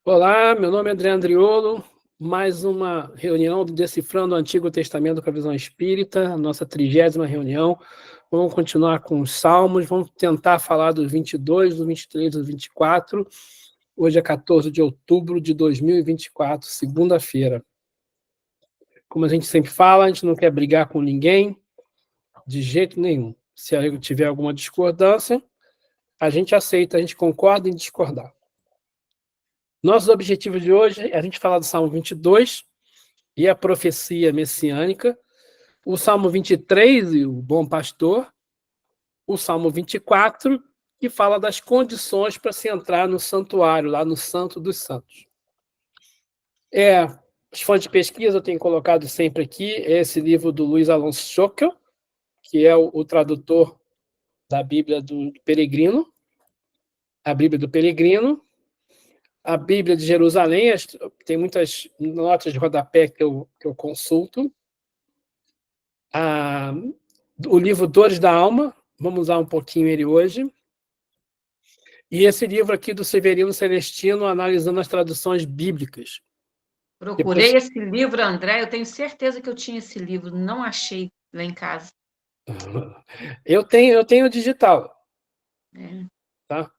Olá, meu nome é André Andriolo, mais uma reunião do Decifrando o Antigo Testamento com a Visão Espírita, nossa 30ª reunião. Vamos continuar com os Salmos, vamos tentar falar dos 22, do 23, do 24. Hoje é 14 de outubro de 2024, segunda-feira. Como a gente sempre fala, a gente não quer brigar com ninguém, de jeito nenhum. Se tiver alguma discordância, a gente aceita, a gente concorda em discordar. Nossos objetivos de hoje é a gente falar do Salmo 22 e a profecia messiânica, o Salmo 23 e o Bom Pastor, o Salmo 24, que fala das condições para se entrar no santuário, lá no Santo dos Santos. Os fãs de pesquisa eu tenho colocado sempre aqui esse livro do Luiz Alonso Schockel, que é o tradutor da Bíblia do Peregrino, a Bíblia do Peregrino, a Bíblia de Jerusalém, tem muitas notas de rodapé que eu consulto, o livro Dores da Alma, vamos usar um pouquinho ele hoje, e esse livro aqui do Severino Celestino, analisando as traduções bíblicas. Procurei esse livro, André, eu tenho certeza que eu tinha esse livro, não achei lá em casa. Eu tenho digital. É. Tá?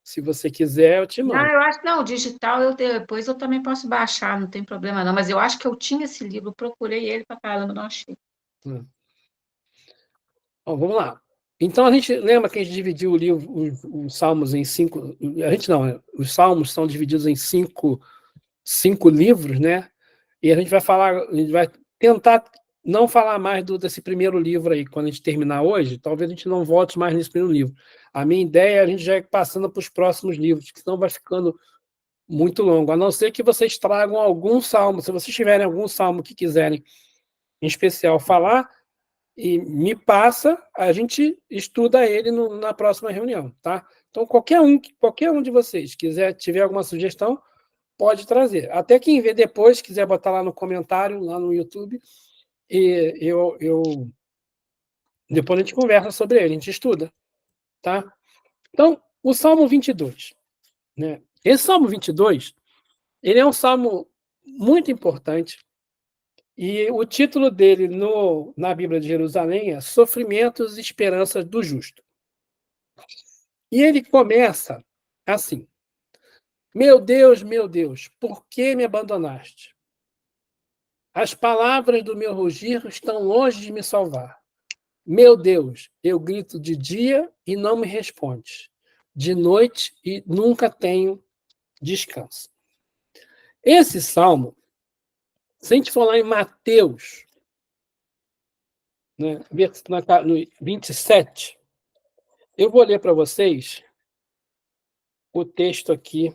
Se você quiser, eu te Não, mando. eu acho que não, digital depois eu também posso baixar, não tem problema não, mas eu acho que eu tinha esse livro, procurei ele para caramba, não achei. Bom, vamos lá. Então, a gente lembra que a gente dividiu o livro, os Salmos em 5. A gente não, né? Os Salmos são divididos em cinco livros, né? E a gente vai tentar não falar mais desse primeiro livro aí, quando a gente terminar hoje, talvez a gente não volte mais nesse primeiro livro. A minha ideia é a gente já ir passando para os próximos livros, que senão vai ficando muito longo, a não ser que vocês tragam algum salmo, se vocês tiverem algum salmo que quiserem, em especial, falar, e me passa, a gente estuda ele na próxima reunião, tá? Então, qualquer um de vocês tiver alguma sugestão, pode trazer. Até quem vê depois, quiser botar lá no comentário, lá no YouTube, e depois a gente conversa sobre ele, a gente estuda, tá? Então, o Salmo 22, né? Esse Salmo 22, ele é um salmo muito importante, e o título dele na Bíblia de Jerusalém é Sofrimentos e Esperanças do Justo. E ele começa assim: meu Deus, por que me abandonaste? As palavras do meu rugir estão longe de me salvar. Meu Deus, eu grito de dia e não me respondes, de noite e nunca tenho descanso. Esse salmo, se a gente for lá em Mateus, né, no 27, eu vou ler para vocês o texto aqui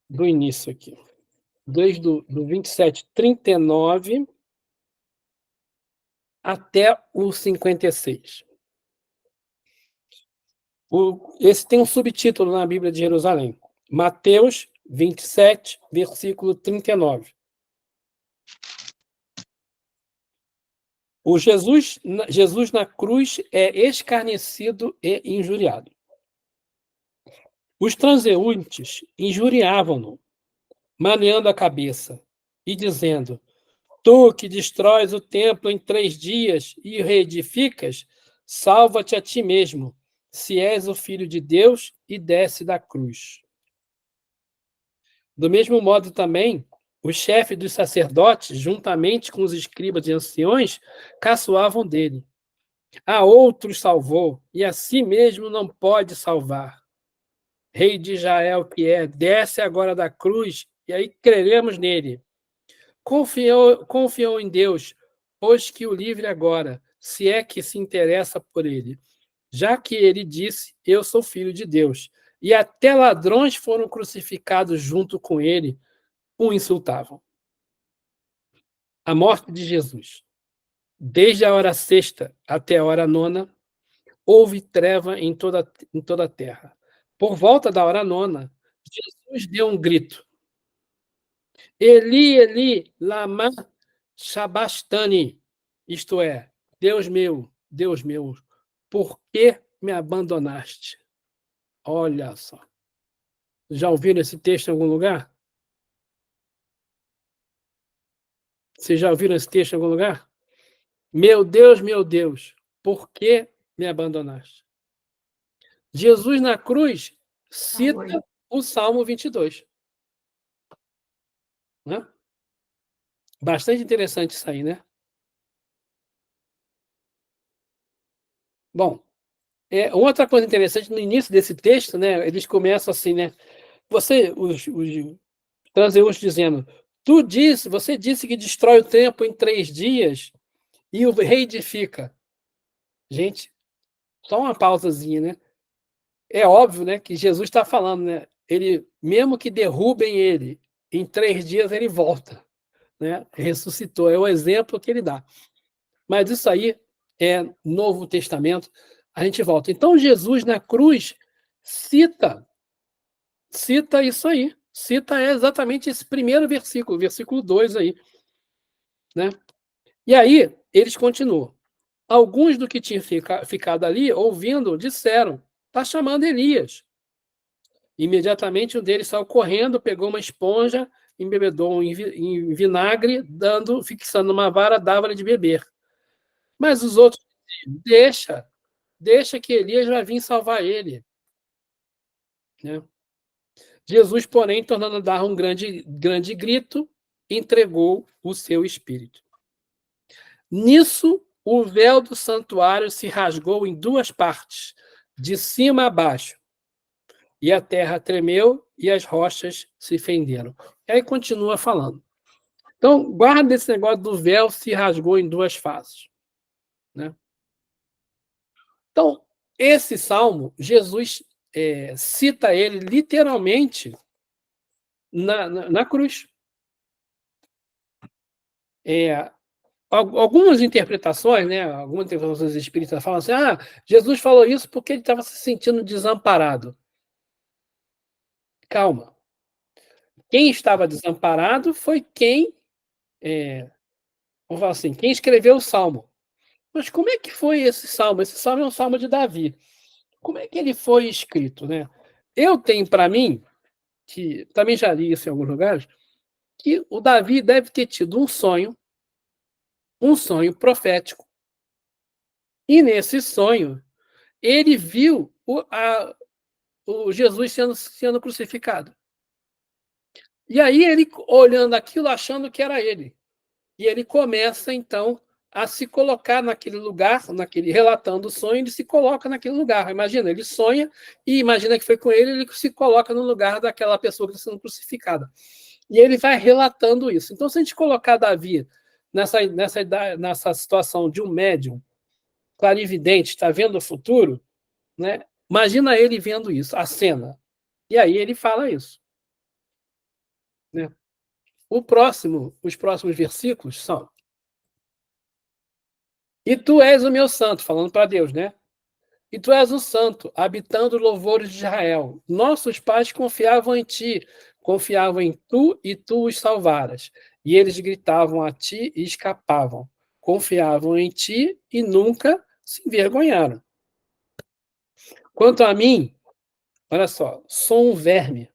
do início aqui, desde do 27, 39 até o 56. Esse tem um subtítulo na Bíblia de Jerusalém. Mateus 27, versículo 39. O Jesus na cruz é escarnecido e injuriado. Os transeuntes injuriavam-no, maneando a cabeça e dizendo: tu que destróis o templo em 3 dias e o reedificas, salva-te a ti mesmo, se és o Filho de Deus, e desce da cruz. Do mesmo modo também, os chefes dos sacerdotes, juntamente com os escribas e anciões, caçoavam dele. A outros salvou, e a si mesmo não pode salvar. Rei de Israel que é, desce agora da cruz, e aí creremos nele. Confiou em Deus, pois que o livre agora, se é que se interessa por ele, já que ele disse: eu sou filho de Deus. E até ladrões foram crucificados junto com ele, o insultavam. A morte de Jesus. Desde a hora sexta até a hora nona, houve treva em toda a terra. Por volta da hora nona, Jesus deu um grito: Eli, Eli, lama sabachthani, isto é, Deus meu, por que me abandonaste? Olha só. Já ouviram esse texto em algum lugar? Vocês já ouviram esse texto em algum lugar? Meu Deus, por que me abandonaste? Jesus na cruz cita Falou. o Salmo 22. Né? Bastante interessante isso aí, né? Bom, outra coisa interessante, no início desse texto, né, eles começam assim, né? Os transeuntes dizendo, você disse que destrói o tempo em 3 dias e o reedifica. Gente, só uma pausazinha, né? É óbvio, né, que Jesus está falando, né? Ele, mesmo que derrubem ele, em 3 dias ele volta, né? Ressuscitou, é o exemplo que ele dá. Mas isso aí é Novo Testamento, a gente volta. Então Jesus na cruz cita isso aí, cita exatamente esse primeiro versículo, versículo 2 aí, né? E aí eles continuam. Alguns do que tinham ficado ali, ouvindo, disseram: está chamando Elias. Imediatamente um deles saiu correndo, pegou uma esponja, embebedou em vinagre, fixando uma vara, dava-lhe de beber. Mas os outros diziam: deixa que Elias vai vir salvar ele. Né? Jesus, porém, tornando a dar um grande grito, entregou o seu espírito. Nisso, o véu do santuário se rasgou em 2 partes, de cima a baixo, e a terra tremeu e as rochas se fenderam. E aí continua falando. Então, guarda esse negócio do véu se rasgou em 2 faces. Né? Então, esse salmo, Jesus cita ele literalmente na cruz. Algumas interpretações, né, algumas interpretações espíritas falam assim: Jesus falou isso porque ele estava se sentindo desamparado. Calma. Quem estava desamparado foi vamos falar assim, quem escreveu o salmo. Mas como é que foi esse salmo? Esse salmo é um salmo de Davi. Como é que ele foi escrito, né? Eu tenho para mim, que também já li isso em alguns lugares, que o Davi deve ter tido um sonho profético. E nesse sonho, ele viu o Jesus sendo crucificado. E aí ele, olhando aquilo, achando que era ele. E ele começa, então, a se colocar naquele lugar, relatando o sonho, ele se coloca naquele lugar. Imagina, ele sonha e imagina que foi com ele, ele se coloca no lugar daquela pessoa que está sendo crucificada. E ele vai relatando isso. Então, se a gente colocar Davi nessa situação de um médium clarividente, está vendo o futuro, né? Imagina ele vendo isso, a cena. E aí ele fala isso. Né? Os próximos versículos são: E tu és o meu santo, falando para Deus, né? E tu és o santo, habitando louvores de Israel. Nossos pais confiavam em ti, confiavam em tu e tu os salvaras. E eles gritavam a ti e escapavam. Confiavam em ti e nunca se envergonharam. Quanto a mim, olha só, sou um verme,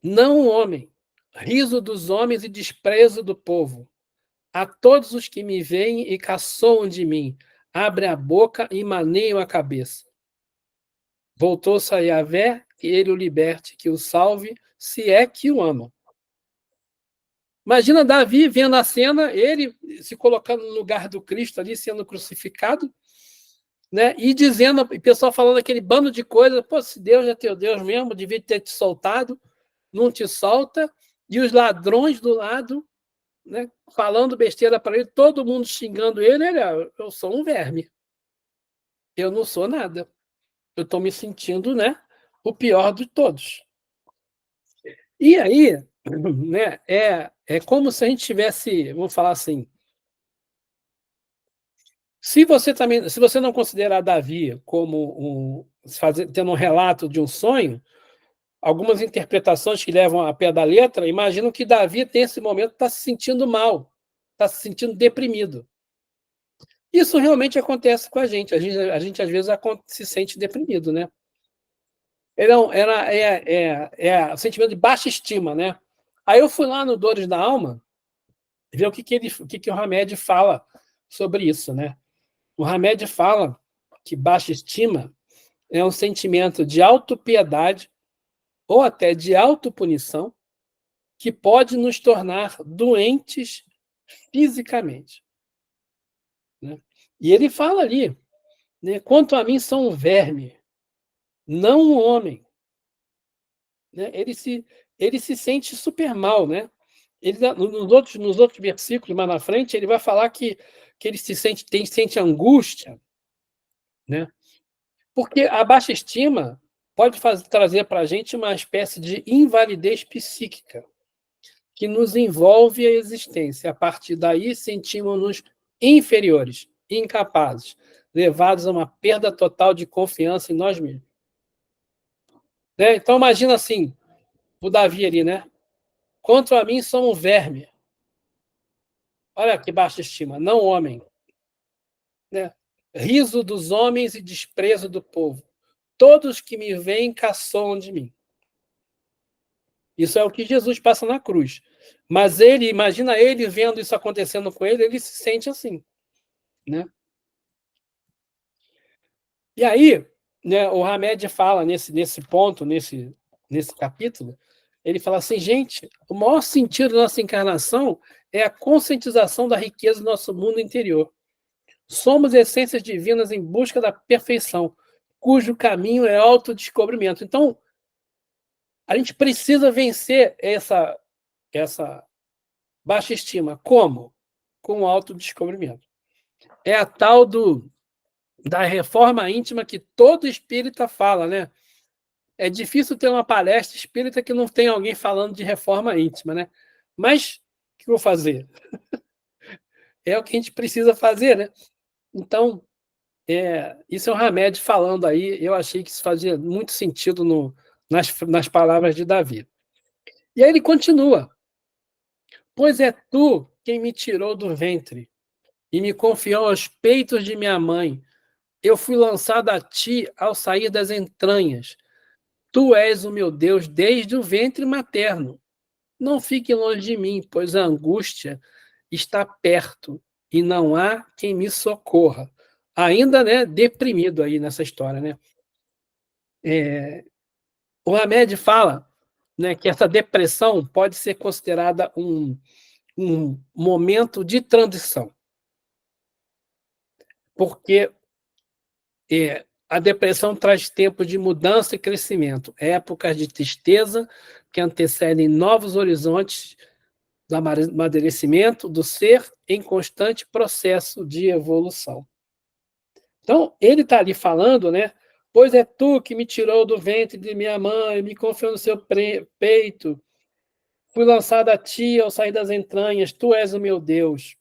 não um homem, riso dos homens e desprezo do povo. A todos os que me veem e caçoam de mim, abre a boca e maneiam a cabeça. Voltou-se a Yahvé, que ele o liberte, que o salve, se é que o ama. Imagina Davi vendo a cena, ele se colocando no lugar do Cristo ali, sendo crucificado, né? E dizendo, o pessoal falando aquele bando de coisas: pô, se Deus é teu Deus mesmo, devia ter te soltado, não te solta, e os ladrões do lado, né, falando besteira para ele, todo mundo xingando ele, eu sou um verme, eu não sou nada, eu estou me sentindo, né, o pior de todos. E aí, né, é como se a gente tivesse, vamos falar assim, se você não considerar Davi como tendo um relato de um sonho, algumas interpretações que levam a pé da letra imaginam que Davi, nesse momento, está se sentindo mal, está se sentindo deprimido. Isso realmente acontece com a gente. A gente às vezes, se sente deprimido, né? O sentimento de baixa estima, né? Aí eu fui lá no Dores da Alma ver o que o Hamed fala sobre isso, né? O Hamed fala que baixa estima é um sentimento de autopiedade ou até de autopunição que pode nos tornar doentes fisicamente, né? E ele fala ali, né? Quanto a mim, sou um verme, não um homem, né? Ele se sente super mal, né? Nos outros versículos, mais na frente, ele vai falar que ele sente angústia, né? Porque a baixa estima pode trazer para a gente uma espécie de invalidez psíquica que nos envolve a existência. A partir daí, sentimos-nos inferiores, incapazes, levados a uma perda total de confiança em nós mesmos, né? Então, imagina assim, o Davi ali, né? Quanto a mim, sou um verme. Olha que baixa estima, não homem, né? Riso dos homens e desprezo do povo. Todos que me veem caçoam de mim. Isso é o que Jesus passa na cruz. Mas imagina ele vendo isso acontecendo com ele se sente assim, né? E aí, né, o Hamed fala nesse ponto, nesse capítulo, ele fala assim, gente, o maior sentido da nossa encarnação é a conscientização da riqueza do nosso mundo interior. Somos essências divinas em busca da perfeição, cujo caminho é autodescobrimento. Então, a gente precisa vencer essa baixa estima. Como? Com o autodescobrimento. É a tal da reforma íntima que todo espírita fala, né? É difícil ter uma palestra espírita que não tem alguém falando de reforma íntima, né? Mas o que eu vou fazer? É o que a gente precisa fazer, né? Então, isso é um remédio falando aí. Eu achei que isso fazia muito sentido nas palavras de Davi. E aí ele continua. Pois é tu quem me tirou do ventre e me confiou aos peitos de minha mãe. Eu fui lançado a ti ao sair das entranhas. Tu és o meu Deus desde o ventre materno. Não fique longe de mim, pois a angústia está perto e não há quem me socorra. Ainda, né, deprimido aí nessa história, né? O Hamed fala, né, que essa depressão pode ser considerada um momento de transição, porque a depressão traz tempos de mudança e crescimento, épocas de tristeza que antecedem novos horizontes do amadurecimento do ser em constante processo de evolução. Então, ele está ali falando, né? Pois é tu que me tirou do ventre de minha mãe, me confiou no seu peito, fui lançado a ti ao sair das entranhas, tu és o meu Deus,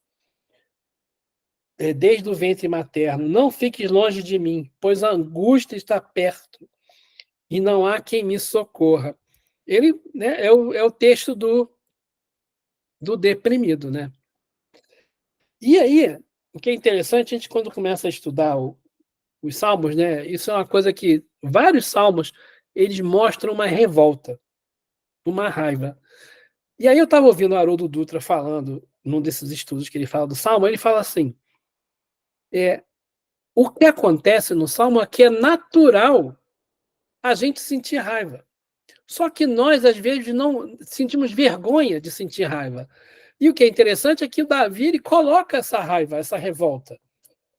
desde o ventre materno. Não fiques longe de mim, pois a angústia está perto e não há quem me socorra. Ele, né, é o texto do deprimido, né? E aí, o que é interessante, a gente quando começa a estudar os salmos, né? Isso é uma coisa que vários salmos eles mostram uma revolta, uma raiva. E aí eu estava ouvindo o Haroldo Dutra falando, num desses estudos que ele fala do salmo, ele fala assim: o que acontece no salmo é que é natural a gente sentir raiva. Só que nós, às vezes, não sentimos vergonha de sentir raiva. E o que é interessante é que o Davi ele coloca essa raiva, essa revolta,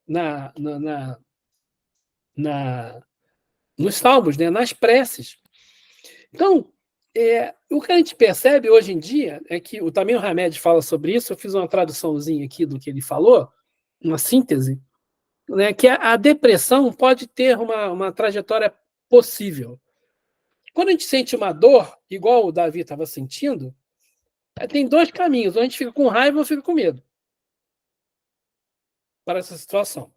na, na, na, na nos salmos, né? Nas preces. Então, o que a gente percebe hoje em dia é que também o Hamed fala sobre isso, eu fiz uma traduçãozinha aqui do que ele falou, uma síntese, né, que a depressão pode ter uma trajetória possível. Quando a gente sente uma dor, igual o Davi estava sentindo, tem dois caminhos, ou a gente fica com raiva ou fica com medo para essa situação.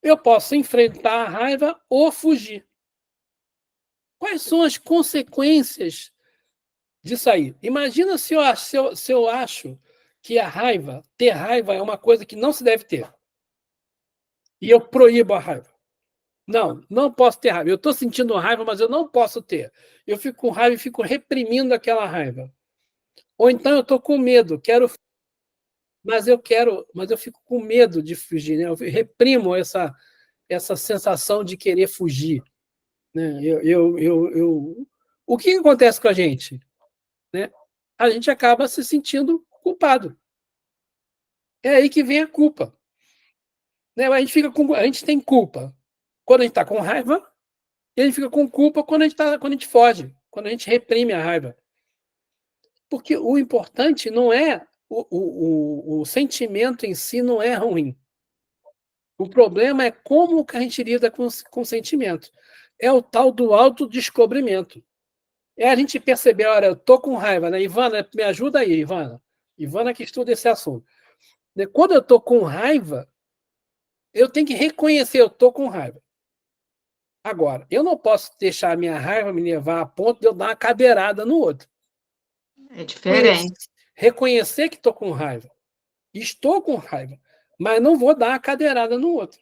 Eu posso enfrentar a raiva ou fugir. Quais são as consequências disso aí? Imagina se eu acho que ter raiva é uma coisa que não se deve ter. E eu proíbo a raiva. Não posso ter raiva. Eu estou sentindo raiva, mas eu não posso ter. Eu fico com raiva e fico reprimindo aquela raiva. Ou então eu estou com medo, mas eu fico com medo de fugir, né? Eu reprimo essa sensação de querer fugir, né? O que acontece com a gente, né? A gente acaba se sentindo culpado. É aí que vem a culpa, né? A gente tem culpa quando a gente está com raiva e a gente fica com culpa quando a gente foge, quando a gente reprime a raiva. Porque o importante não é o sentimento em si não é ruim. O problema é como que a gente lida com o sentimento. É o tal do autodescobrimento. É a gente perceber, olha, eu estou com raiva, né? Ivana, me ajuda aí, Ivana. Ivana que estuda esse assunto. Quando eu estou com raiva, eu tenho que reconhecer, eu estou com raiva. Agora, eu não posso deixar a minha raiva me levar a ponto de eu dar uma cadeirada no outro. É diferente. Reconhecer que estou com raiva. Estou com raiva, mas não vou dar uma cadeirada no outro.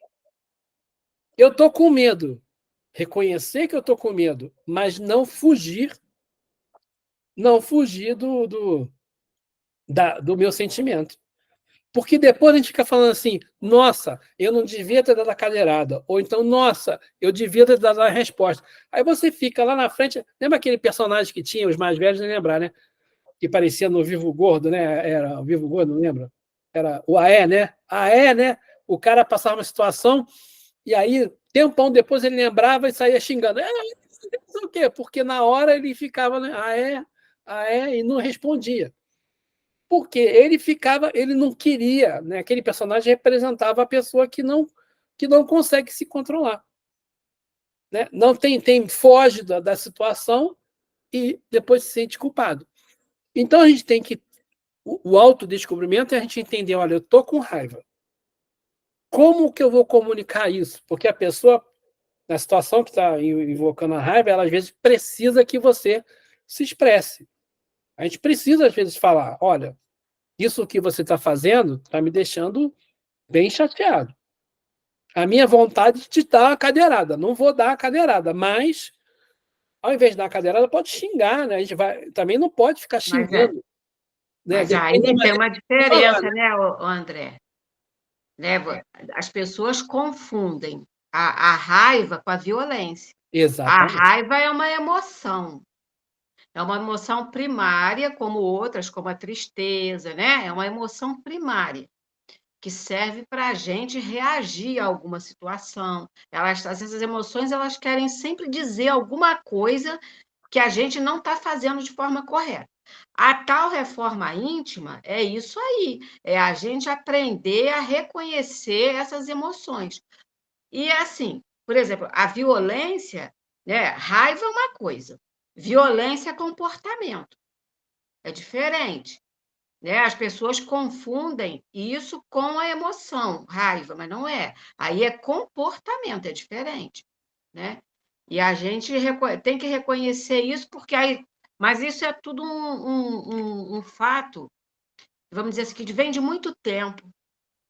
Eu estou com medo. Reconhecer que eu estou com medo, mas não fugir do meu sentimento. Porque depois a gente fica falando assim, nossa, eu não devia ter dado a cadeirada. Ou então, nossa, eu devia ter dado a resposta. Aí você fica lá na frente. Lembra aquele personagem que tinha, os mais velhos nem lembrar, né? Que parecia no Vivo Gordo, né? Era o Vivo Gordo, não lembra? Era o Aé, né? Aé, né? O cara passava uma situação e aí, tempão depois, ele lembrava e saía xingando. Não sei o quê, porque na hora ele ficava, né? E não respondia. Porque ele não queria, né? Aquele personagem representava a pessoa que não consegue se controlar. Né? Não foge da situação e depois se sente culpado. Então a gente tem que. O autodescobrimento é a gente entender, olha, eu estou com raiva. Como que eu vou comunicar isso? Porque a pessoa, na situação que está invocando a raiva, ela às vezes precisa que você se expresse. A gente precisa, às vezes, falar: olha, isso que você está fazendo está me deixando bem chateado. A minha vontade de te dar uma cadeirada. Não vou dar a cadeirada, mas, ao invés de dar a cadeirada, pode xingar, né? A gente também não pode ficar xingando. Né? Mas aí Depende da tem maneira uma de falar, diferença, né? né, André? Né? As pessoas confundem a raiva com a violência. A Exatamente. raiva é uma emoção primária, como outras, como a tristeza, né? É uma emoção primária que serve para a gente reagir a alguma situação. Essas emoções, elas querem sempre dizer alguma coisa que a gente não está fazendo de forma correta. A tal reforma íntima é isso aí, é a gente aprender a reconhecer essas emoções. E assim, por exemplo, a violência, né? Raiva é uma coisa, violência é comportamento, é diferente. Né? As pessoas confundem isso com a emoção, raiva, mas não é. Aí é comportamento, é diferente, né? E a gente tem que reconhecer isso, porque aí. Mas isso é tudo um fato, vamos dizer assim, que vem de muito tempo.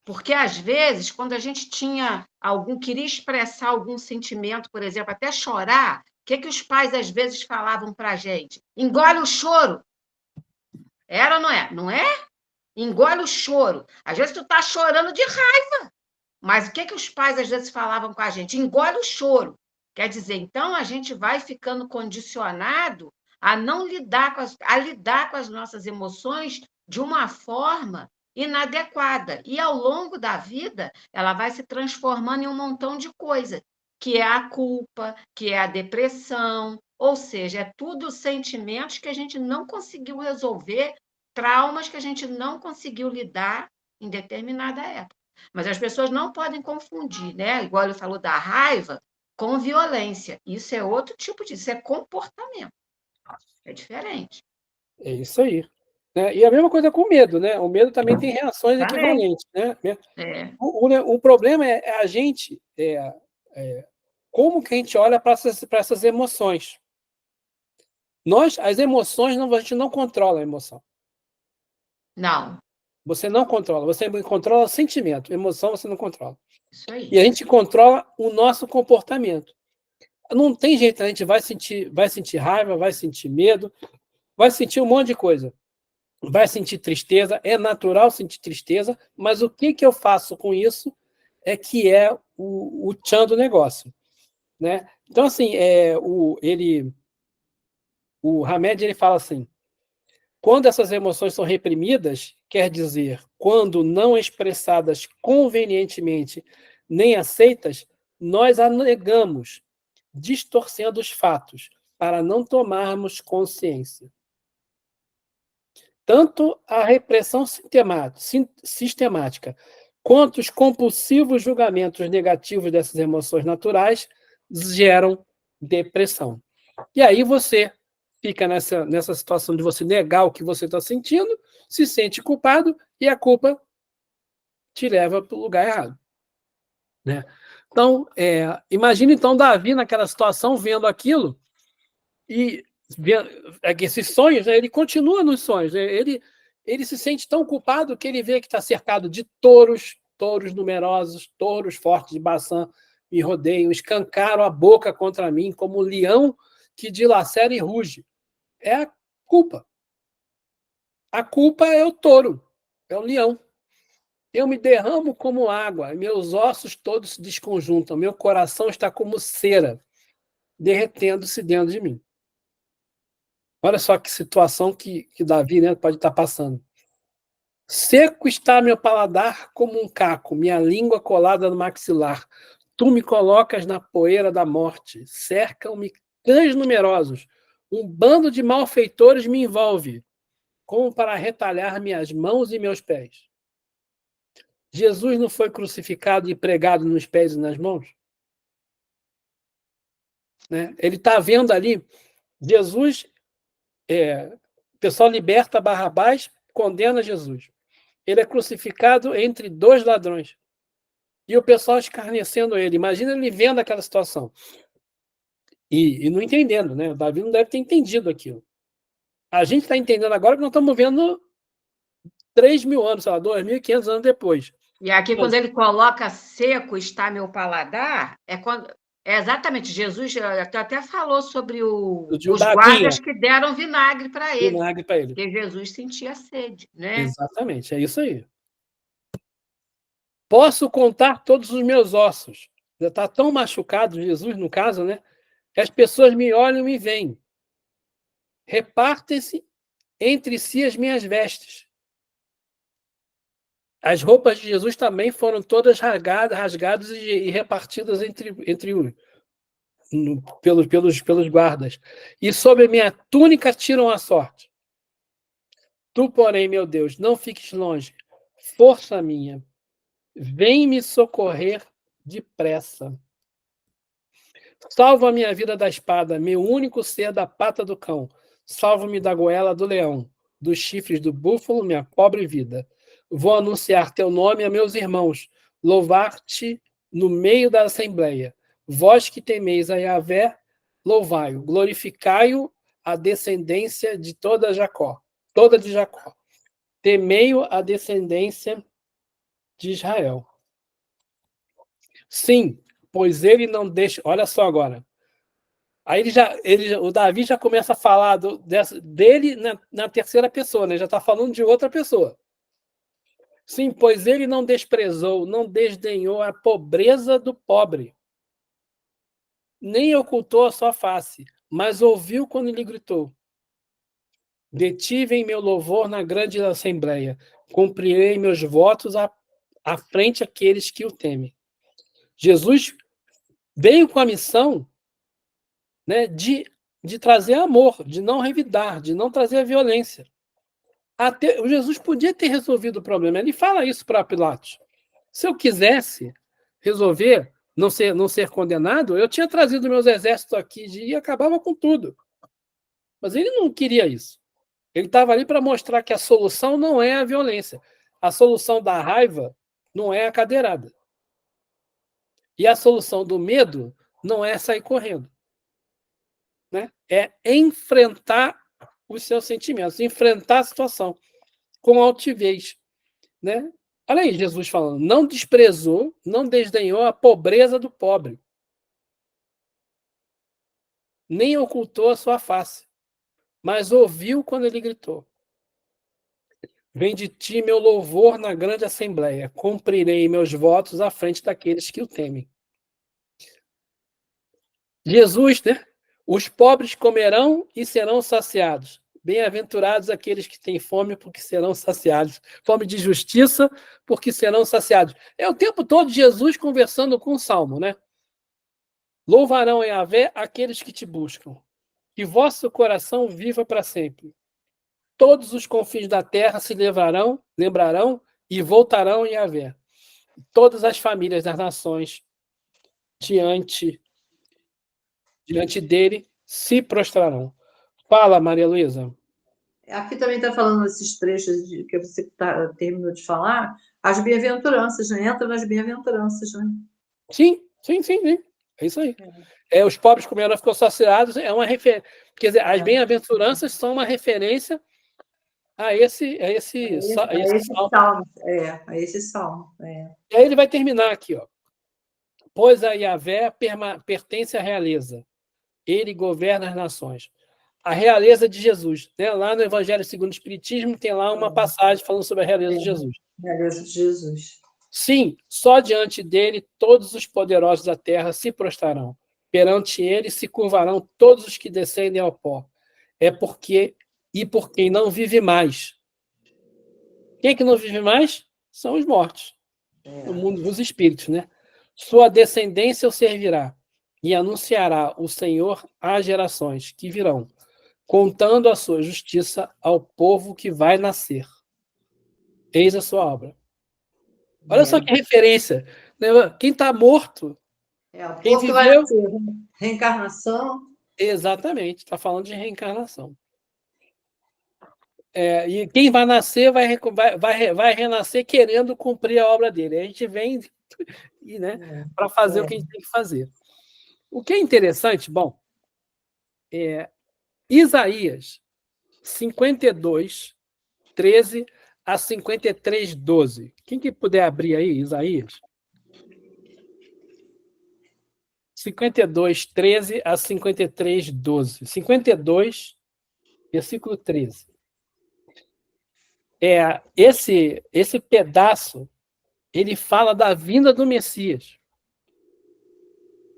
Porque, às vezes, quando a gente queria expressar algum sentimento, por exemplo, até chorar, o que os pais às vezes falavam para a gente? Engole o choro. Era ou não é? Não é? Engole o choro. Às vezes tu está chorando de raiva, mas o que os pais às vezes falavam com a gente? Engole o choro. Quer dizer, então a gente vai ficando condicionado a não lidar a lidar com as nossas emoções de uma forma inadequada. E ao longo da vida, ela vai se transformando em um montão de coisa, que é a culpa, que é a depressão, ou seja, é tudo sentimentos que a gente não conseguiu resolver, traumas que a gente não conseguiu lidar em determinada época. Mas as pessoas não podem confundir, né? Igual ele falou da raiva, com violência. Isso é outro tipo isso é comportamento. É diferente. É isso aí. Né? E a mesma coisa com o medo, né? O medo também tem reações Também. equivalentes, né? É. O problema é a gente, como que a gente olha para essas emoções. As emoções, a gente não controla a emoção. Não. Você não controla. Você controla sentimento. Emoção você não controla. Isso aí. E a gente controla o nosso comportamento. Não tem jeito, a gente vai sentir raiva, vai sentir medo, vai sentir um monte de coisa. Vai sentir tristeza, é natural sentir tristeza, mas o que eu faço com isso é que é o tchan do negócio. Né? Então, assim, o Hamed ele fala assim, quando essas emoções são reprimidas, quer dizer, quando não expressadas convenientemente nem aceitas, nós a negamos, distorcendo os fatos, para não tomarmos consciência. Tanto a repressão sistemática quanto os compulsivos julgamentos negativos dessas emoções naturais geram depressão. E aí você fica nessa situação de você negar o que você está sentindo, se sente culpado e a culpa te leva para o lugar errado. Né? Então, imagine então Davi naquela situação, vendo aquilo, e esses sonhos, né, ele continua nos sonhos. Né, ele se sente tão culpado que ele vê que está cercado de touros numerosos, touros fortes de Baçã me rodeiam, escancaram a boca contra mim como um leão que dilacera e ruge. É a culpa. A culpa é o touro, é o leão. Eu me derramo como água, meus ossos todos se desconjuntam, meu coração está como cera, derretendo-se dentro de mim. Olha só que situação que Davi, né, pode estar passando. Seco está meu paladar como um caco, minha língua colada no maxilar. Tu me colocas na poeira da morte. Cercam-me cães numerosos. Um bando de malfeitores me envolve, como para retalhar minhas mãos e meus pés. Jesus não foi crucificado e pregado nos pés e nas mãos? Né? Ele está vendo ali, Jesus, o pessoal liberta Barrabás, condena Jesus. Ele é crucificado entre dois ladrões. E o pessoal escarnecendo ele. Imagina ele vendo aquela situação. E não entendendo, né? O Davi não deve ter entendido aquilo. A gente está entendendo agora que nós estamos vendo 3.000 anos, sei lá, 2.500 anos depois. E aqui, Mas, quando ele coloca seco está meu paladar, é exatamente, Jesus até falou sobre o os Davi, guardas que deram vinagre para ele, vinagre para ele. porque Jesus sentia sede, né? Exatamente, é isso aí. Posso contar todos os meus ossos. Já está tão machucado, Jesus, no caso, né? Que as pessoas me olham e me veem. Repartem-se entre si as minhas vestes. As roupas de Jesus também foram todas rasgadas e repartidas pelos guardas. E sobre a minha túnica tiram a sorte. Tu, porém, meu Deus, não fiques longe. Força minha, vem me socorrer depressa. Salva a minha vida da espada, meu único ser da pata do cão. Salva-me da goela do leão, dos chifres do búfalo, minha pobre vida. Vou anunciar teu nome a meus irmãos, louvar-te no meio da assembleia. Vós que temeis a Yahvé, louvai-o, glorificai-o, a descendência de toda de Jacó. Temei-o, a descendência de Israel. Sim, pois ele não deixa. Olha só agora. Aí o Davi já começa a falar dele na terceira pessoa, né? Já está falando de outra pessoa. Sim, pois ele não desprezou, não desdenhou a pobreza do pobre, nem ocultou a sua face, mas ouviu quando lhe gritou. Detive em meu louvor na grande assembleia, cumprirei meus votos à frente aqueles que o temem. Jesus veio com a missão, né, de trazer amor, de não revidar, de não trazer violência. O Jesus podia ter resolvido o problema. Ele fala isso para Pilatos. Se eu quisesse resolver, não ser condenado, eu tinha trazido meus exércitos aqui e acabava com tudo. Mas ele não queria isso. Ele estava ali para mostrar que a solução não é a violência. A solução da raiva não é a cadeirada. E a solução do medo não é sair correndo. Né? É enfrentar os seus sentimentos, enfrentar a situação com altivez. né? Olha aí, Jesus falando, não desprezou, não desdenhou a pobreza do pobre, nem ocultou a sua face, mas ouviu quando ele gritou. Vem de ti meu louvor na grande assembleia, cumprirei meus votos à frente daqueles que o temem. Jesus, né? Os pobres comerão e serão saciados. Bem-aventurados aqueles que têm fome, porque serão saciados. Fome de justiça, porque serão saciados. É o tempo todo Jesus conversando com o Salmo, né? Louvarão a Yahvé aqueles que te buscam. Que vosso coração viva para sempre. Todos os confins da terra se lembrarão e voltarão em Yahvé. Todas as famílias das nações diante dele se prostrarão. Fala, Maria Luísa. Aqui também está falando esses trechos que você terminou de falar, as bem-aventuranças, né? Entra nas bem-aventuranças, né? Sim. É isso aí. Os pobres comerão e ficam saciados, é uma referência. Quer dizer, as bem-aventuranças são uma referência a esse salmo. A esse salmo. E aí ele vai terminar aqui, ó. Pois a Yahvé pertence à realeza. Ele governa as nações. A realeza de Jesus. Né? Lá no Evangelho segundo o Espiritismo tem lá uma passagem falando sobre a realeza de Jesus. Realeza de Jesus. Sim, só diante dele todos os poderosos da terra se prostrarão. Perante ele se curvarão todos os que descendem ao pó. Por quem não vive mais. Quem é que não vive mais? São os mortos. O mundo dos espíritos, né? Sua descendência o servirá e anunciará o Senhor às gerações que virão, contando a sua justiça ao povo que vai nascer. Eis a sua obra. Olha só que referência. Quem está morto, quem viveu... vai nascer. Reencarnação. Exatamente, está falando de reencarnação. E quem vai nascer vai renascer querendo cumprir a obra dele. A gente vem para fazer o que a gente tem que fazer. O que é interessante, bom, Isaías 52, 13 a 53, 12. Quem que puder abrir aí, Isaías? 52, 13 a 53, 12. 52, versículo 13. Esse pedaço, ele fala da vinda do Messias.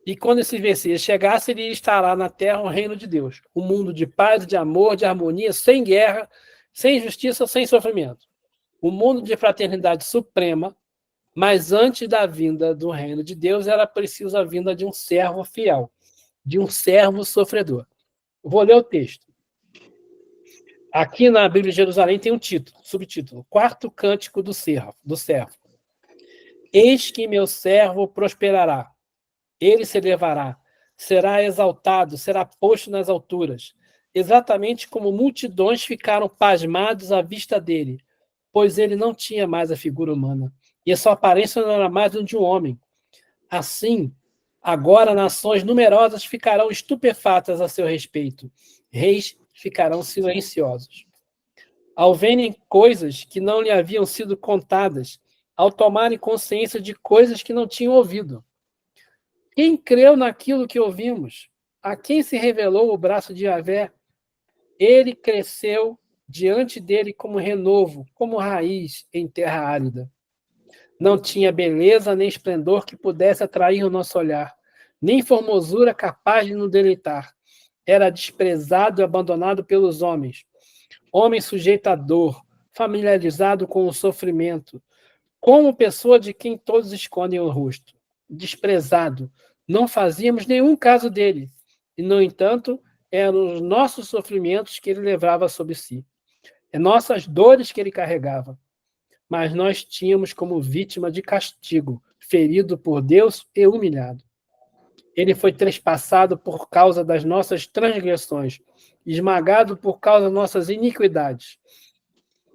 E quando esse Messias chegasse, ele estará na terra o reino de Deus. Um mundo de paz, de amor, de harmonia, sem guerra, sem injustiça, sem sofrimento. Um mundo de fraternidade suprema, mas antes da vinda do reino de Deus, era preciso a vinda de um servo fiel, de um servo sofredor. Vou ler o texto. Aqui na Bíblia de Jerusalém tem um subtítulo, Quarto Cântico do Servo. Eis que meu servo prosperará, ele se elevará, será exaltado, será posto nas alturas, exatamente como multidões ficaram pasmados à vista dele, pois ele não tinha mais a figura humana, e a sua aparência não era mais de um homem. Assim, agora nações numerosas ficarão estupefatas a seu respeito, reis ficarão silenciosos. Ao verem coisas que não lhe haviam sido contadas, ao tomarem consciência de coisas que não tinham ouvido. Quem creu naquilo que ouvimos? A quem se revelou o braço de Yahvé? Ele cresceu diante dele como renovo, como raiz em terra árida. Não tinha beleza nem esplendor que pudesse atrair o nosso olhar, nem formosura capaz de nos deleitar. Era desprezado e abandonado pelos homens. Homem sujeito à dor, familiarizado com o sofrimento, como pessoa de quem todos escondem o rosto. Desprezado, não fazíamos nenhum caso dele, e, no entanto, eram os nossos sofrimentos que ele levava sobre si, nossas dores que ele carregava. Mas nós tínhamos como vítima de castigo, ferido por Deus e humilhado. Ele foi trespassado por causa das nossas transgressões, esmagado por causa das nossas iniquidades.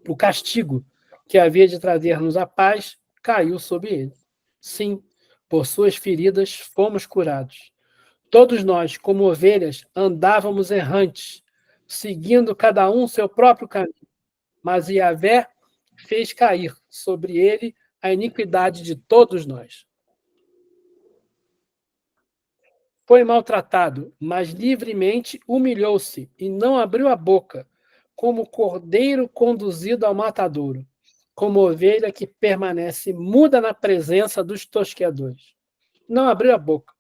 O castigo que havia de trazer-nos a paz caiu sobre ele. Sim, por suas feridas fomos curados. Todos nós, como ovelhas, andávamos errantes, seguindo cada um seu próprio caminho. Mas Yahvé fez cair sobre ele a iniquidade de todos nós. Foi maltratado, mas livremente humilhou-se e não abriu a boca, como cordeiro conduzido ao matadouro, como ovelha que permanece muda na presença dos tosqueadores. Não abriu a boca.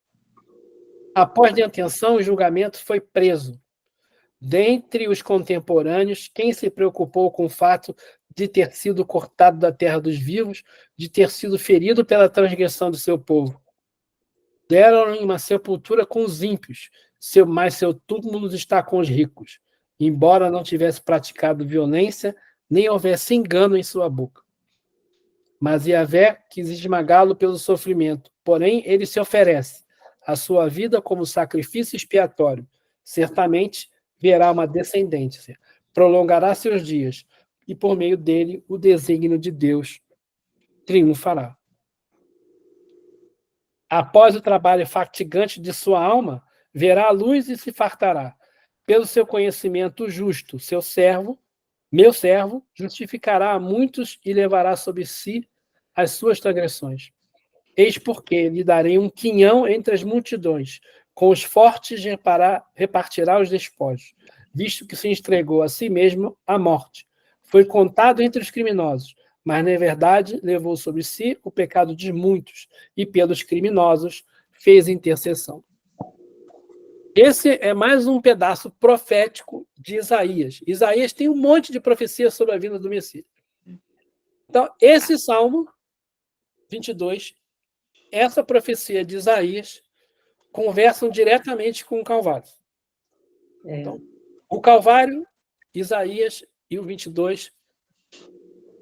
Após de atenção, o julgamento foi preso. Dentre os contemporâneos, quem se preocupou com o fato de ter sido cortado da terra dos vivos, de ter sido ferido pela transgressão do seu povo? Deram-lhe uma sepultura com os ímpios, mas seu túmulo está com os ricos, embora não tivesse praticado violência, nem houvesse engano em sua boca. Mas Yahvé quis esmagá-lo pelo sofrimento, porém ele se oferece a sua vida como sacrifício expiatório. Certamente verá uma descendência, prolongará seus dias, e por meio dele o desígnio de Deus triunfará. Após o trabalho fatigante de sua alma, verá a luz e se fartará. Pelo seu conhecimento justo, seu servo, meu servo, justificará a muitos e levará sobre si as suas transgressões. Eis porque lhe darei um quinhão entre as multidões, com os fortes repartirá os despojos, visto que se entregou a si mesmo à morte. Foi contado entre os criminosos, mas, na verdade, levou sobre si o pecado de muitos, e pelos criminosos fez intercessão. Esse é mais um pedaço profético de Isaías. Isaías tem um monte de profecia sobre a vinda do Messias. Então, esse Salmo 22, essa profecia de Isaías, conversam diretamente com o Calvário. Então, o Calvário, Isaías e o 22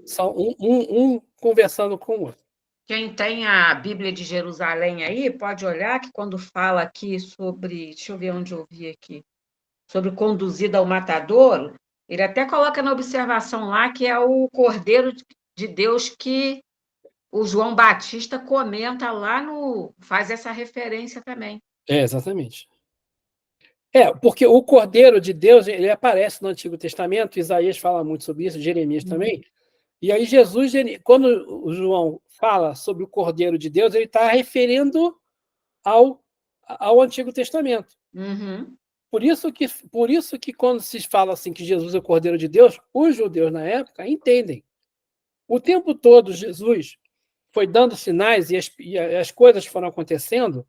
são um conversando com o outro. Quem tem a Bíblia de Jerusalém aí, pode olhar que quando fala aqui sobre, deixa eu ver onde eu vi aqui, sobre conduzido ao matadouro, ele até coloca na observação lá que é o Cordeiro de Deus que o João Batista comenta lá faz essa referência também. Exatamente. Porque o Cordeiro de Deus, ele aparece no Antigo Testamento, Isaías fala muito sobre isso, Jeremias também, e aí Jesus, quando o João fala sobre o Cordeiro de Deus, ele está referindo ao Antigo Testamento. Uhum. Por isso que quando se fala assim que Jesus é o Cordeiro de Deus, os judeus na época entendem. O tempo todo Jesus foi dando sinais e as coisas foram acontecendo,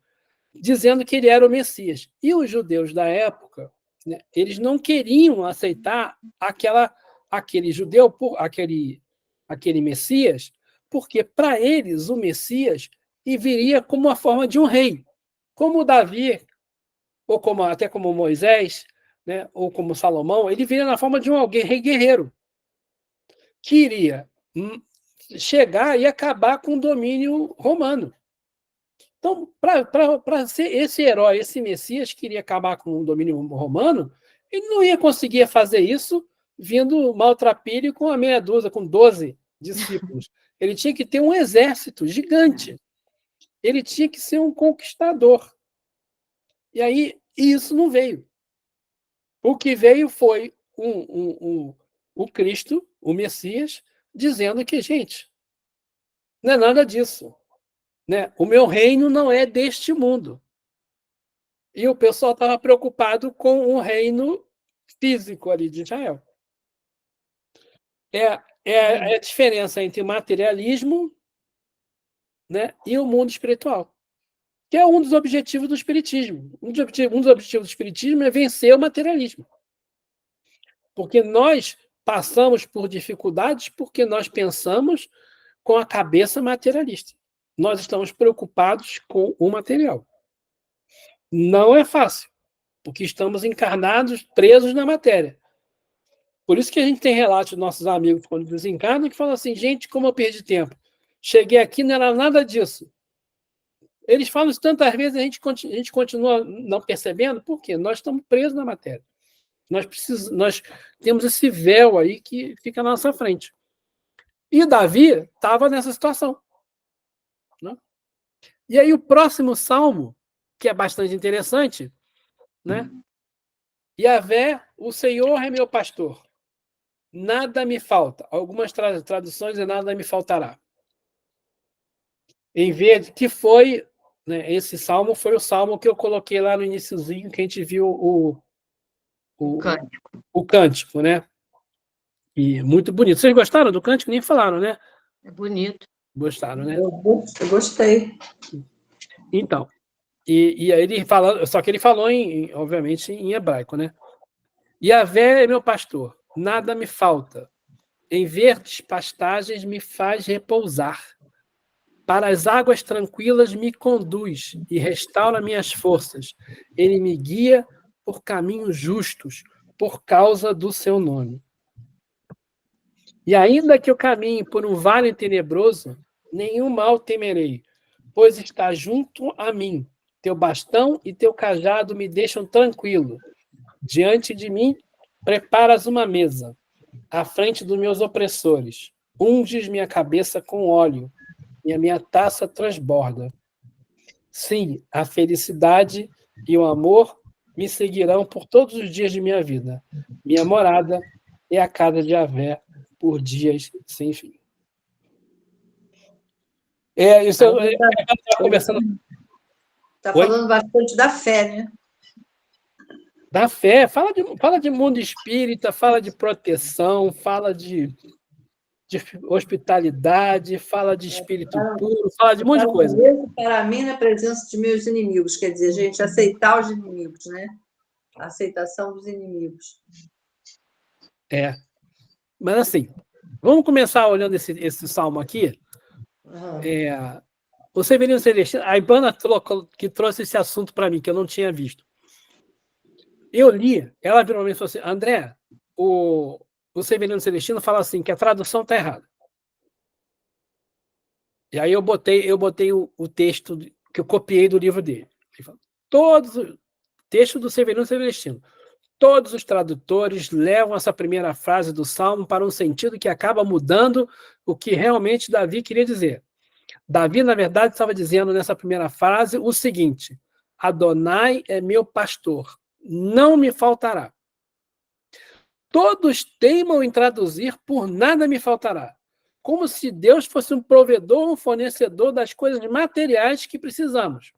dizendo que ele era o Messias. E os judeus da época, né, eles não queriam aceitar aquele judeu, aquele Messias, porque para eles o Messias viria como a forma de um rei, como Davi, ou até como Moisés, né, ou como Salomão, ele viria na forma de um rei guerreiro, que iria chegar e acabar com o domínio romano. Então, para ser esse herói, esse Messias que iria acabar com o domínio romano, ele não ia conseguir fazer isso vindo maltrapilho com a meia dúzia, com 12 discípulos. Ele tinha que ter um exército gigante. Ele tinha que ser um conquistador. E aí, isso não veio. O que veio foi o Cristo, o Messias, dizendo que, gente, não é nada disso. Né? O meu reino não é deste mundo. E o pessoal estava preocupado com o reino físico ali de Israel. É a diferença entre materialismo, né, e o mundo espiritual, que é um dos objetivos do espiritismo. Um dos objetivos do espiritismo é vencer o materialismo. Porque nós passamos por dificuldades porque nós pensamos com a cabeça materialista. Nós estamos preocupados com o material. Não é fácil, porque estamos encarnados, presos na matéria. Por isso que a gente tem relatos dos nossos amigos quando desencarnam que falam assim, gente, como eu perdi tempo. Cheguei aqui, não era nada disso. Eles falam isso tantas vezes e a gente continua não percebendo, por quê? Nós estamos presos na matéria. Nós temos esse véu aí que fica na nossa frente. E Davi estava nessa situação. Né? E aí o próximo salmo, que é bastante interessante, né? Yahvé, o Senhor é meu pastor. nada me falta. Algumas traduções é nada me faltará. Em vez que foi, né, esse salmo foi o salmo que eu coloquei lá no iniciozinho, que a gente viu o cântico, né? E muito bonito. Vocês gostaram do cântico? Nem falaram, né? É bonito. Gostaram, né? Eu gostei. Então, e aí ele fala, só que ele falou obviamente, em hebraico, né? Yahvé é meu pastor, nada me falta. Em verdes pastagens me faz repousar. Para as águas tranquilas me conduz e restaura minhas forças. Ele me guia por caminhos justos, por causa do seu nome. E ainda que eu caminhe por um vale tenebroso, nenhum mal temerei, pois está junto a mim. Teu bastão e teu cajado me deixam tranquilo. Diante de mim, preparas uma mesa, à frente dos meus opressores. Unges minha cabeça com óleo, e a minha taça transborda. Sim, a felicidade e o amor me seguirão por todos os dias de minha vida. Minha morada é a casa de Yahvé por dias sem fim. Isso eu estava conversando. Está falando bastante da fé, né? Da fé, fala de mundo espírita, fala de proteção, fala de hospitalidade, fala de espírito puro, fala de um monte de coisa. Para mim, na presença de meus inimigos, quer dizer, gente, aceitar os inimigos, né? A aceitação dos inimigos. Mas assim, vamos começar olhando esse salmo aqui. O Severino Celestino, a Ibana que trouxe esse assunto para mim, que eu não tinha visto. Eu li, ela virou e falou assim, André, o Severino Celestino fala assim, que a tradução está errada. E aí eu botei o texto que eu copiei do livro dele. Texto do Severino Celestino. Todos os tradutores levam essa primeira frase do Salmo para um sentido que acaba mudando o que realmente Davi queria dizer. Davi, na verdade, estava dizendo nessa primeira frase o seguinte: Adonai é meu pastor, não me faltará. Todos teimam em traduzir por nada me faltará, como se Deus fosse um provedor, um fornecedor das coisas materiais que precisamos.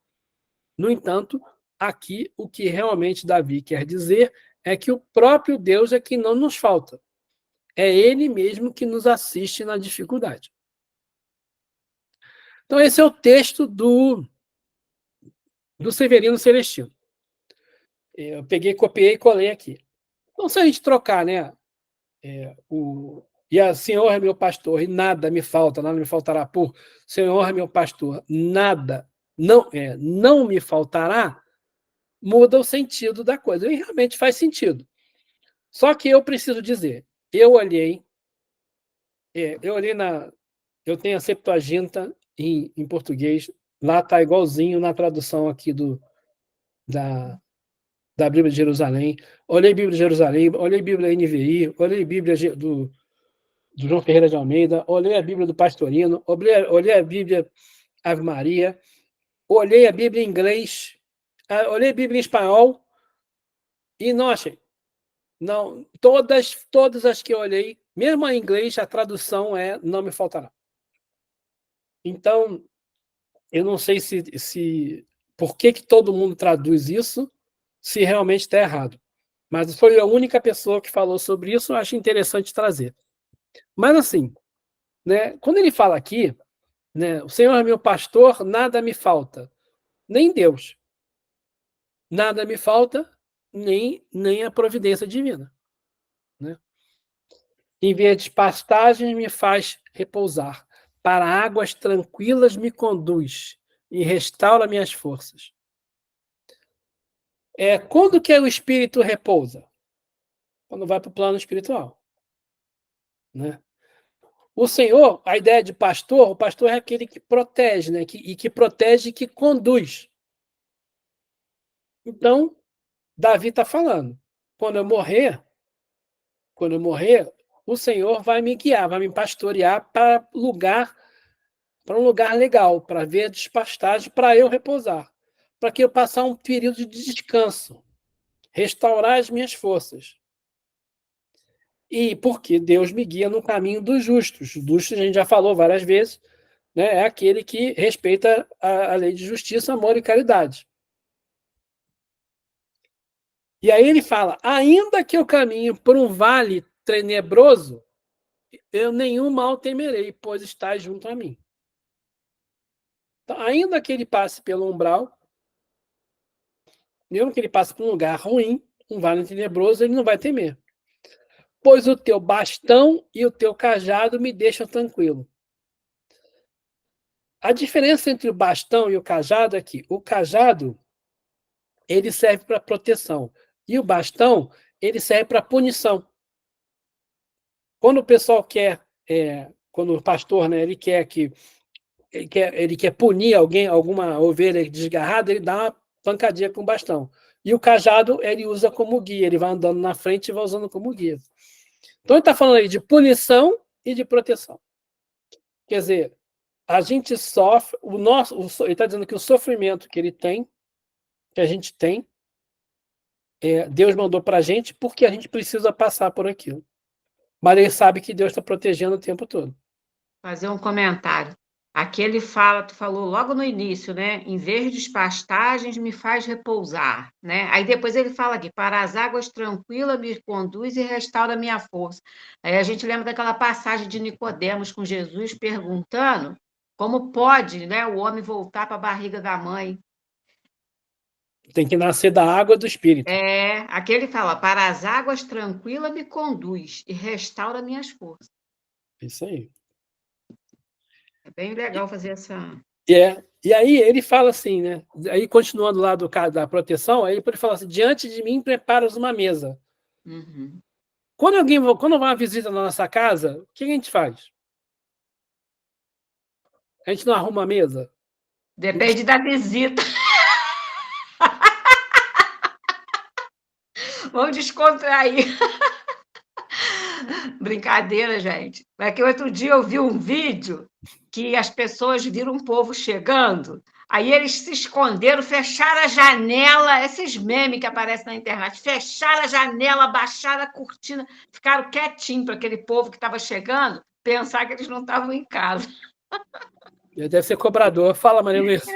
No entanto, aqui o que realmente Davi quer dizer é que o próprio Deus é que não nos falta. É Ele mesmo que nos assiste na dificuldade. Então, esse é o texto do Severino Celestino. Eu peguei, copiei e colei aqui. Então, se a gente trocar, né? E a Senhor é meu pastor, e nada me falta, nada me faltará. Por Senhor é meu pastor, nada não me faltará, muda o sentido da coisa. E realmente faz sentido. Só que eu preciso dizer, eu olhei eu tenho a Septuaginta em português, lá está igualzinho na tradução aqui da Bíblia de Jerusalém, olhei Bíblia de Jerusalém, olhei Bíblia NVI, olhei Bíblia do João Ferreira de Almeida, olhei a Bíblia do Pastorino, olhei a Bíblia Ave Maria, olhei a Bíblia em inglês, olhei a Bíblia em espanhol e não achei. Não, todas as que eu olhei, mesmo em inglês, a tradução é não me faltará. Então, eu não sei se por que todo mundo traduz isso, se realmente está errado. Mas foi a única pessoa que falou sobre isso, eu acho interessante trazer. Mas assim, né, quando ele fala aqui, né, o Senhor é meu pastor, nada me falta. Nem Deus. Nada me falta, nem a providência divina. Né? Em vez de pastagens me faz repousar. Para águas tranquilas me conduz e restaura minhas forças. Quando que o espírito repousa? Quando vai para o plano espiritual. Né? O Senhor, a ideia de pastor, o pastor é aquele que protege, né? que protege e que conduz. Então, Davi está falando, quando eu morrer, o Senhor vai me guiar, vai me pastorear para um lugar legal, para ver despastagem, para eu repousar, para que eu passar um período de descanso, restaurar as minhas forças. E porque Deus me guia no caminho dos justos. Justos, a gente já falou várias vezes, né? É aquele que respeita a lei de justiça, amor e caridade. E aí ele fala, ainda que eu caminhe por um vale tenebroso, eu nenhum mal temerei, pois estás junto a mim. Então, ainda que ele passe pelo umbral, mesmo que ele passe por um lugar ruim, um vale tenebroso, ele não vai temer. Pois o teu bastão e o teu cajado me deixam tranquilo. A diferença entre o bastão e o cajado é que o cajado ele serve para proteção e o bastão ele serve para punição. Quando o pessoal quer, quando o pastor, né, ele quer punir alguém, alguma ovelha desgarrada, ele dá uma pancadinha com o bastão. E o cajado ele usa como guia, ele vai andando na frente e vai usando como guia. Então ele está falando aí de punição e de proteção. Quer dizer, a gente sofre, ele está dizendo que o sofrimento que ele tem, que a gente tem, Deus mandou para a gente porque a gente precisa passar por aquilo. Mas ele sabe que Deus está protegendo o tempo todo. Fazer um comentário. Aqui ele fala, tu falou logo no início, né? Em verdes pastagens me faz repousar, né? Aí depois ele fala aqui, para as águas tranquilas me conduz e restaura minha força. Aí a gente lembra daquela passagem de Nicodemos com Jesus perguntando como pode, né, o homem voltar para a barriga da mãe. Tem que nascer da água do Espírito. Aqui ele fala, para as águas tranquilas me conduz e restaura minhas forças. Isso aí. É bem legal fazer essa... E aí ele fala assim, né? Aí continuando lá da proteção, aí ele fala assim, diante de mim preparas uma mesa. Uhum. Quando vai uma visita na nossa casa, o que a gente faz? A gente não arruma a mesa? Depende da visita. Vamos descontrair. Brincadeira, gente. É que outro dia eu vi um vídeo que as pessoas viram um povo chegando, aí eles se esconderam, fecharam a janela, esses memes que aparecem na internet, fecharam a janela, baixaram a cortina, ficaram quietinhos para aquele povo que estava chegando pensar que eles não estavam em casa. Deve ser cobrador. Fala, Maria Luísa.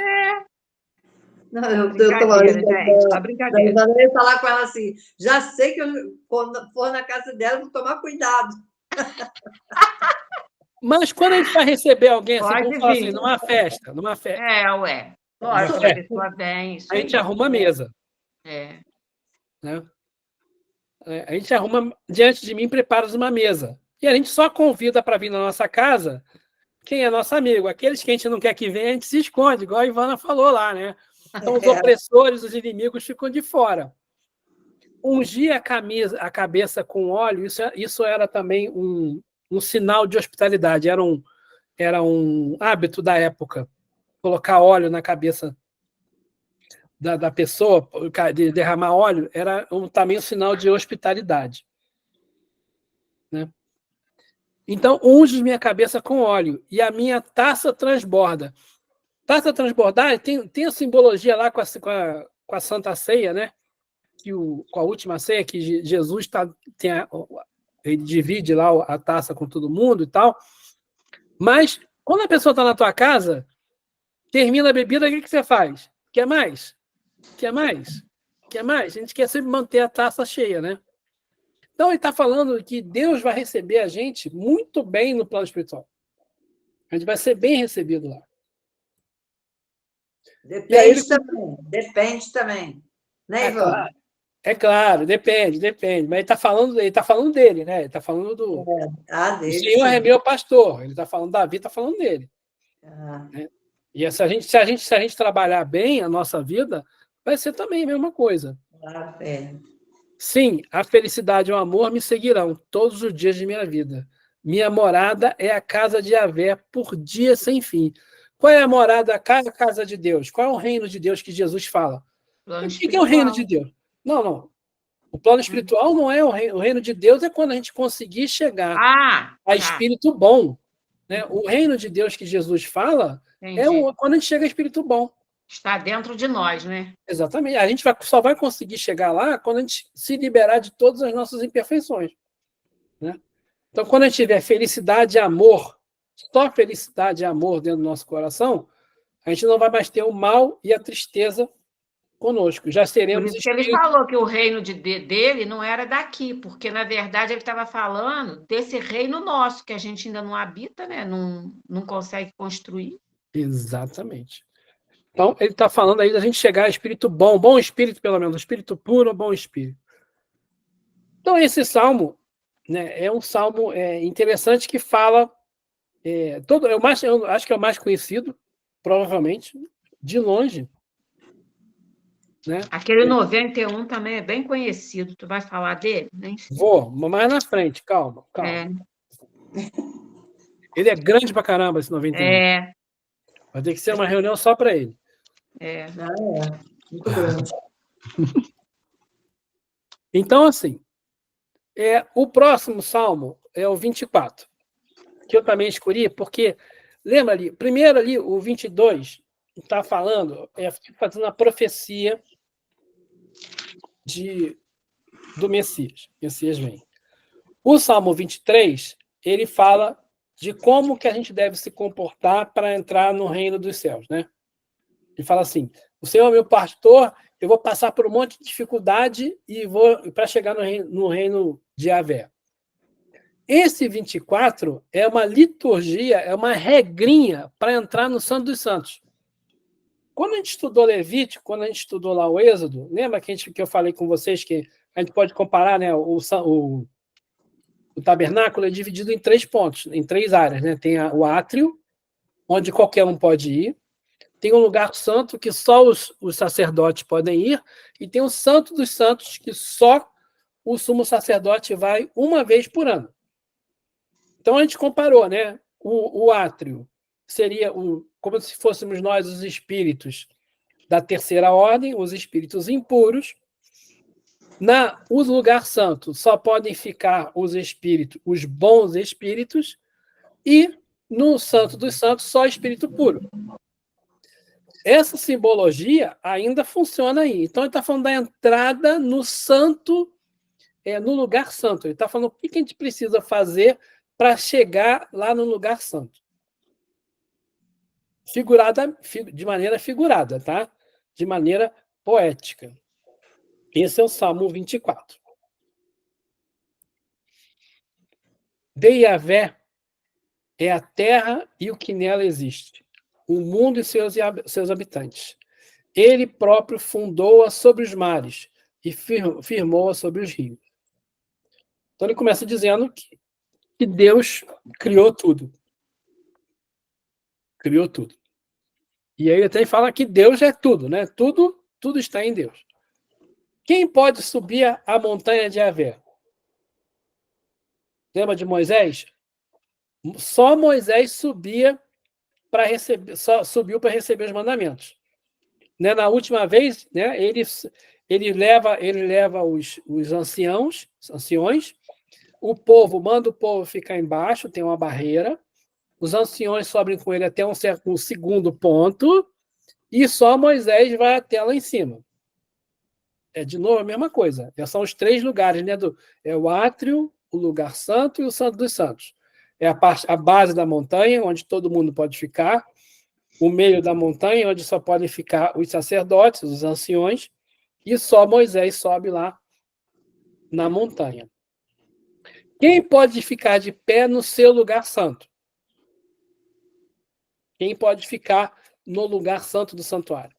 Não, eu estou gente, tá brincadeira. Eu ia falar com ela assim, já sei que quando for na casa dela, vou tomar cuidado. Mas quando a gente vai receber alguém, assim, Pode vamos falar vir. assim, numa festa. Ué. Lógico, a pessoa vem. A gente arruma a mesa. Né? A gente arruma, diante de mim, preparas uma mesa. E a gente só convida para vir na nossa casa quem é nosso amigo. Aqueles que a gente não quer que venha, a gente se esconde, igual a Ivana falou lá, né? Então, os opressores, os inimigos ficam de fora. Ungir a cabeça com óleo, isso era também um sinal de hospitalidade, era um hábito da época. Colocar óleo na cabeça da pessoa, derramar óleo, era também um sinal de hospitalidade. Né? Então, unge minha cabeça com óleo, e a minha taça transborda. Taça transbordar tem a simbologia lá com a Santa Ceia, né? Com a última ceia, que Jesus ele divide lá a taça com todo mundo e tal. Mas, quando a pessoa está na tua casa, termina a bebida, o que você faz? Quer mais? Quer mais? Quer mais? A gente quer sempre manter a taça cheia, né? Então, ele está falando que Deus vai receber a gente muito bem no plano espiritual. A gente vai ser bem recebido lá. Depende também. Né, Ivan? Claro, depende. Mas ele tá falando dele, né? Ele está falando do... dele, o Senhor é meu pastor. Ele está falando, Davi está falando dele. Né? E se a gente trabalhar bem a nossa vida, vai ser também a mesma coisa. Sim, a felicidade e o amor me seguirão todos os dias de minha vida. Minha morada é a casa de Yahvé por dia sem fim. Qual é a morada, a casa de Deus? Qual é o reino de Deus que Jesus fala? O que é o reino de Deus? Não. O plano espiritual não é o reino de Deus, é quando a gente conseguir chegar a espírito bom. Né? O reino de Deus que Jesus fala quando a gente chega a espírito bom. Está dentro de nós, né? Exatamente. A gente só vai conseguir chegar lá quando a gente se liberar de todas as nossas imperfeições. né? Então, quando a gente tiver felicidade e amor, só felicidade e amor dentro do nosso coração, a gente não vai mais ter o mal e a tristeza conosco. Já Por seremos isso que ele espíritos. falou que o reino dele não era daqui, porque, na verdade, ele estava falando desse reino nosso, que a gente ainda não habita, né? Não consegue construir. Exatamente. Então, ele está falando aí da gente chegar a espírito bom, bom espírito, pelo menos, espírito puro, bom espírito. Então, esse salmo, né, é um salmo interessante que fala. Eu acho que é o mais conhecido, provavelmente, de longe. Né? Aquele 91 também é bem conhecido. Tu vai falar dele? Vou, mais na frente, calma. É. Ele é grande pra caramba, esse 91. Vai ter que ser uma reunião só para ele. Muito grande. Então, assim, o próximo salmo é o 24, que eu também escolhi, porque, lembra ali, primeiro ali, o 22, está falando, fazendo a profecia do Messias. Messias vem. O Salmo 23, ele fala de como que a gente deve se comportar para entrar no reino dos céus, né? Ele fala assim: o Senhor é meu pastor, eu vou passar por um monte de dificuldade e vou para chegar no reino de Yahvé. Esse 24 é uma liturgia, é uma regrinha para entrar no Santo dos Santos. Quando a gente estudou Levítico, quando a gente estudou lá o Êxodo, lembra que eu falei com vocês que a gente pode comparar, né, o tabernáculo é dividido em 3 pontos, em 3 áreas, né? Tem o átrio, onde qualquer um pode ir. Tem um lugar santo que só os sacerdotes podem ir. E tem o Santo dos Santos, que só o sumo sacerdote vai uma vez por ano. Então a gente comparou, né? O átrio seria como se fôssemos nós os espíritos da terceira ordem, os espíritos impuros. O lugar santo só podem ficar os bons espíritos, e no Santo dos Santos só espírito puro. Essa simbologia ainda funciona aí. Então ele está falando da entrada no santo, no lugar santo. Ele está falando o que a gente precisa fazer para chegar lá no lugar santo. De maneira figurada, tá? De maneira poética. Esse é o Salmo 24. De Yahvé é a terra e o que nela existe, o mundo e seus habitantes. Ele próprio fundou-a sobre os mares e firmou-a sobre os rios. Então ele começa dizendo que Deus criou tudo. Criou tudo. E aí ele até fala que Deus é tudo, né? Tudo está em Deus. Quem pode subir a montanha de Yahvé? Lembra de Moisés? Só Moisés subiu para receber os mandamentos. Né? Na última vez, né, ele leva os anciões, o povo manda o povo ficar embaixo, tem uma barreira, os anciões sobem com ele até um segundo ponto, e só Moisés vai até lá em cima. De novo a mesma coisa. São os 3 lugares, né? O átrio, o lugar santo e o Santo dos Santos. É a base da montanha, onde todo mundo pode ficar, o meio da montanha, onde só podem ficar os sacerdotes, os anciões, e só Moisés sobe lá na montanha. Quem pode ficar de pé no seu lugar santo? Quem pode ficar no lugar santo do santuário?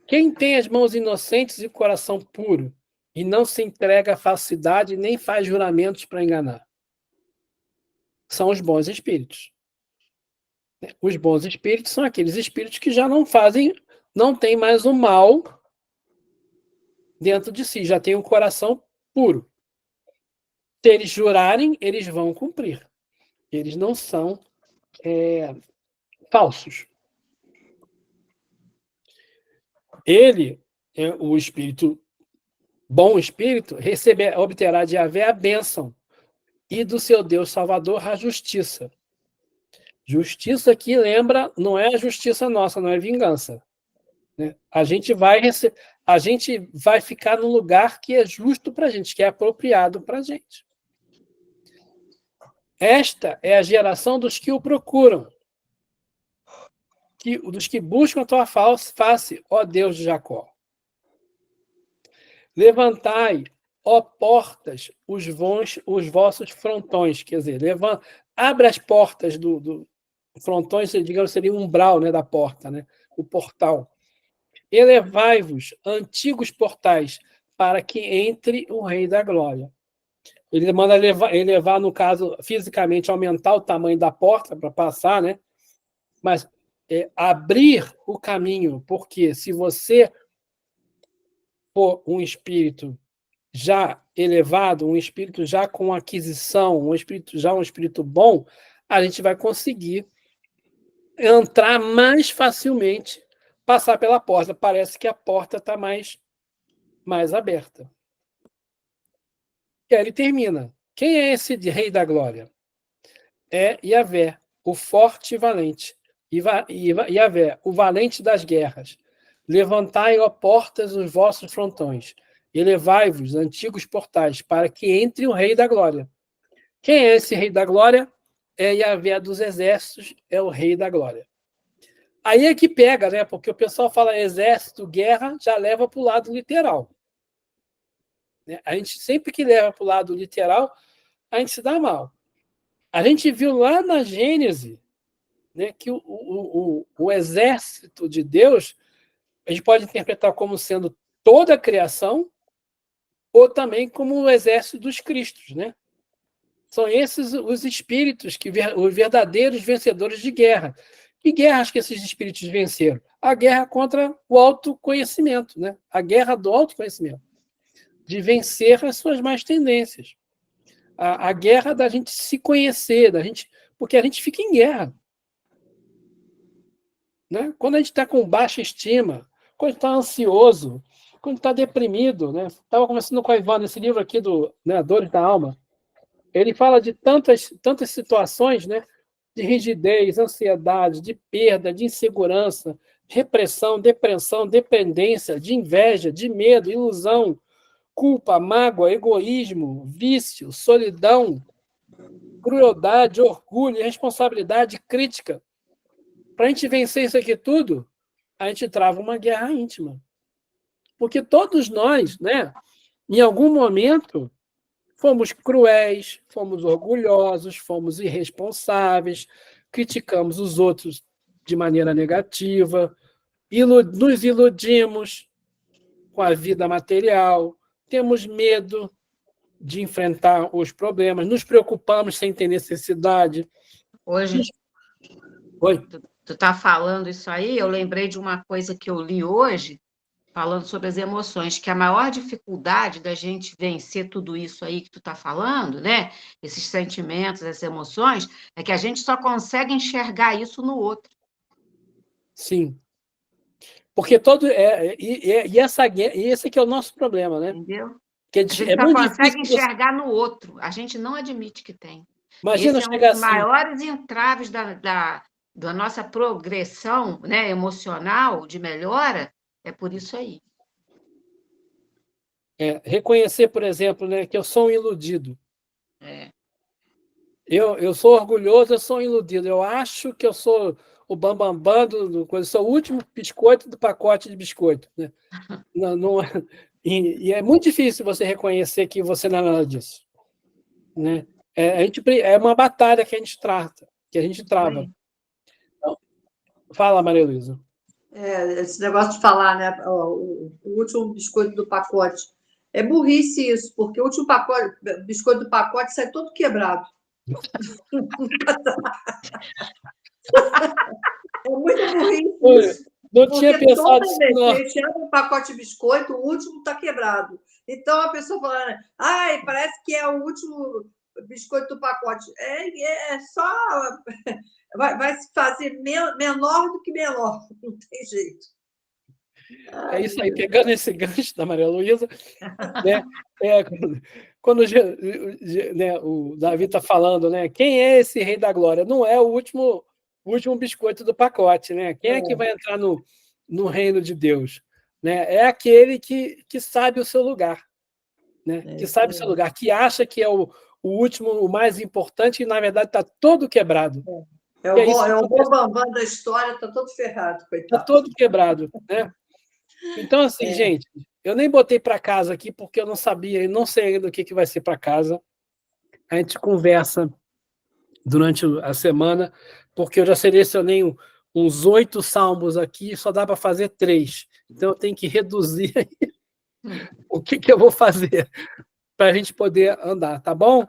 Quem tem as mãos inocentes e o coração puro, e não se entrega à falsidade nem faz juramentos para enganar? São os bons espíritos. Os bons espíritos são aqueles espíritos que já não têm mais o mal dentro de si, já tem um coração puro. Se eles jurarem, eles vão cumprir. Eles não são falsos. Ele, o espírito, bom espírito, obterá de Yahvé a bênção e do seu Deus Salvador a justiça. Justiça que lembra, não é a justiça nossa, não é vingança. Né? A gente vai ficar no lugar que é justo para a gente, que é apropriado para a gente. Esta é a geração dos que o procuram, dos que buscam a tua face, ó Deus de Jacó. Levantai, ó portas, os vossos frontões, quer dizer, abre as portas do frontões, digamos, seria o umbral, né, da porta, né, o portal. Elevai-vos, antigos portais, para que entre o Rei da Glória. Ele manda elevar, no caso, fisicamente, aumentar o tamanho da porta para passar, né? Mas abrir o caminho, porque se você for um espírito já elevado, um espírito já com aquisição, um espírito bom, a gente vai conseguir entrar mais facilmente, passar pela porta. Parece que a porta está mais aberta. E aí ele termina. Quem é esse Rei da Glória? É Yahvé, o forte e valente. Yahvé, o valente das guerras. Levantai, ó portas, os vossos frontões. Elevai-vos, antigos portais, para que entre o Rei da Glória. Quem é esse Rei da Glória? É Yahvé dos exércitos, é o Rei da Glória. Aí é que pega, né? Porque o pessoal fala exército, guerra, já leva para o lado literal. A gente sempre que leva para o lado literal, a gente se dá mal. A gente viu lá na Gênesis, né, que o exército de Deus, a gente pode interpretar como sendo toda a criação, ou também como o exército dos Cristos, né? São esses os espíritos, os verdadeiros vencedores de guerra. Que guerras que esses espíritos venceram? A guerra contra o autoconhecimento, né? A guerra do autoconhecimento, de vencer as suas más tendências. A guerra da gente se conhecer, porque a gente fica em guerra. Né? Quando a gente está com baixa estima, quando está ansioso, quando está deprimido, né? Estava conversando com a Ivana nesse livro aqui do, né, Dores da Alma. Ele fala de tantas situações, né, de rigidez, ansiedade, de perda, de insegurança, repressão, depressão, dependência, de inveja, de medo, ilusão, culpa, mágoa, egoísmo, vício, solidão, crueldade, orgulho, responsabilidade, crítica. Para a gente vencer isso aqui tudo, a gente trava uma guerra íntima. Porque todos nós, né, em algum momento, fomos cruéis, fomos orgulhosos, fomos irresponsáveis, criticamos os outros de maneira negativa, nos iludimos com a vida material, temos medo de enfrentar os problemas, nos preocupamos sem ter necessidade. Hoje, Oi? tu tá falando isso aí, eu lembrei de uma coisa que eu li hoje, falando sobre as emoções, que a maior dificuldade da gente vencer tudo isso aí que tu tá falando, né? Esses sentimentos, essas emoções, é que a gente só consegue enxergar isso no outro. Sim. Porque esse aqui é o nosso problema, né? Entendeu? Que A gente só consegue enxergar no outro, a gente não admite que tem. Imagina esse é um chegar dos maiores entraves da nossa progressão, né, emocional, de melhora, é por isso aí. Reconhecer, por exemplo, né, que eu sou um iludido. É. Eu sou orgulhoso, eu sou um iludido. Eu acho que eu sou o bambambam do coisa, sou o último biscoito do pacote de biscoito. Né? Não, e é muito difícil você reconhecer que você não é nada disso. Né? É uma batalha que a gente trata, que a gente trava. Então, fala, Maria Luísa. Esse negócio de falar, né? O último biscoito do pacote. É burrice isso, porque o último biscoito do pacote sai todo quebrado. É muito burrice isso. Não tinha pensado nisso, não. A gente abre um pacote de biscoito, o último está quebrado. Então, a pessoa fala, ai, parece que é o último biscoito do pacote. É só... Vai se fazer menor do que menor. Não tem jeito. É isso aí, pegando esse gancho da Maria Luísa, né, quando né, o Davi está falando, né, quem é esse Rei da Glória? Não é o último biscoito do pacote, né? Quem é que vai entrar no reino de Deus? Né? É aquele que sabe o seu lugar, né? Que sabe o seu lugar, que acha que é o o último, o mais importante, e na verdade está todo quebrado. É o bambam da história, está todo ferrado, coitado. Está todo quebrado, né? Então, assim, gente, eu nem botei para casa aqui porque eu não sabia, não sei ainda o que vai ser para casa. A gente conversa durante a semana, porque eu já selecionei uns 8 salmos aqui, só dá para fazer 3. Então, eu tenho que reduzir aí o que eu vou fazer para a gente poder andar, tá bom?